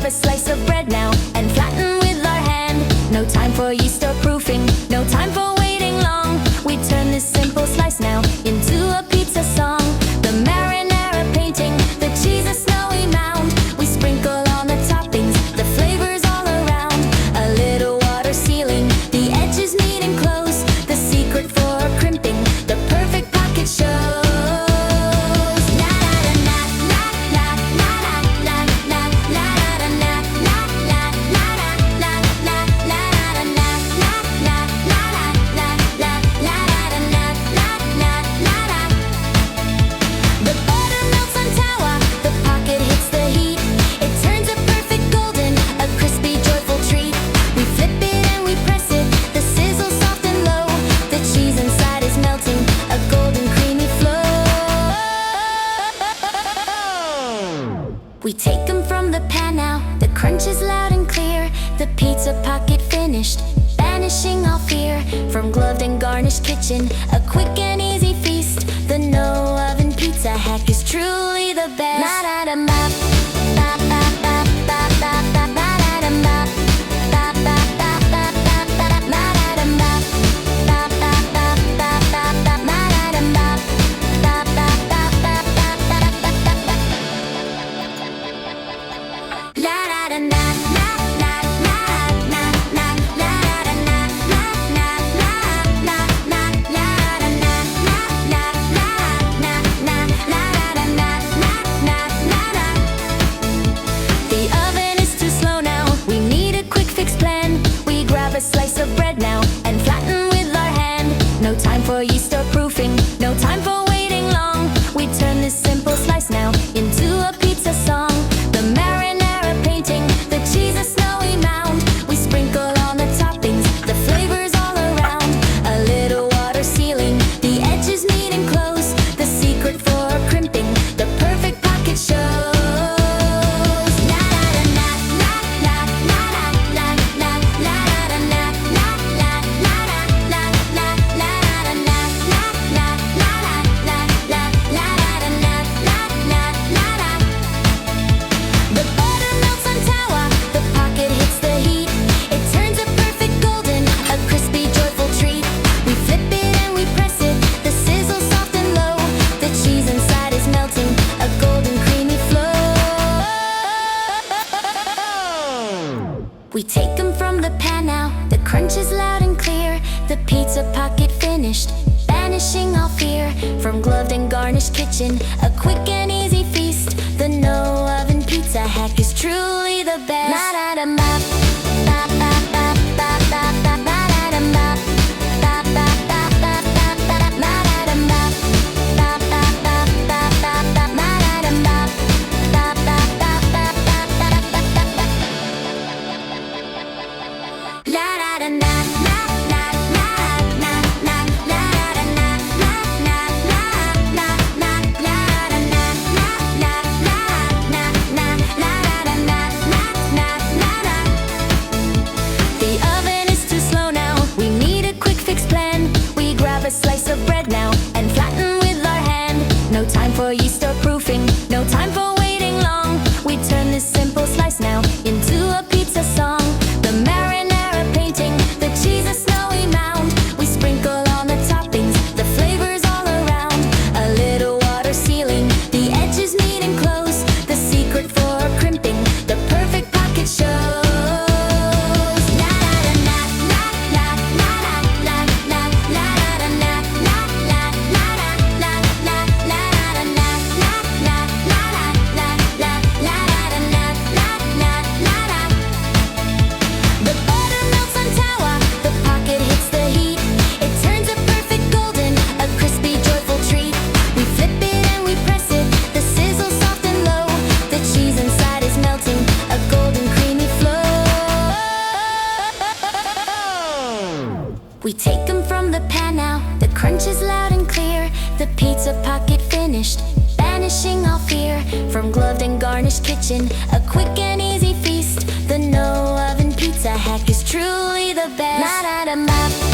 A slice of bread now and flatten with our hand. No time for yeast or proofing, no time for waiting long. We turn this simple slice now into a pizza song. The marinara painting, the cheese a snowy mound. We sprinkle on the toppings, the flavors all around. A little water sealing, the edges neat and close. The secret for crimping, the perfect pocket shows. We take them from the pan now, the crunch is loud and clear. The pizza pocket finished, banishing all fear. From gloved and garnished kitchen, a quick and easy feast. The no oven pizza hack is truly the best. A slice of bread now and flatten with our hand. No time for yeast or proofing, no time for waiting long. We turn this simple slice now into a pizza song. The marinara painting, the cheese a snowy mound. We sprinkle on the toppings, the flavors all around. A little water sealing, the edges neat and close. The secret for crimping, the perfect pocket shows. We take them from the pan now, the crunch is loud and clear. The pizza pocket finished, banishing all fear. From gloved and garnished kitchen, a quick and easy feast. The no oven pizza hack is truly the best. A slice of bread now and flatten with our hand. No time for yeast or proofing, no time for waiting long. We turn this simple slice now into a pizza song. The marinara painting, the cheese a snowy mound. We sprinkle on the toppings, the flavors all around. A little water sealing, the edges neat and close. The secret for crimping, the perfect pocket shows. fear. From gloved and garnished kitchen, a quick and easy feast. The no oven pizza hack is truly the best.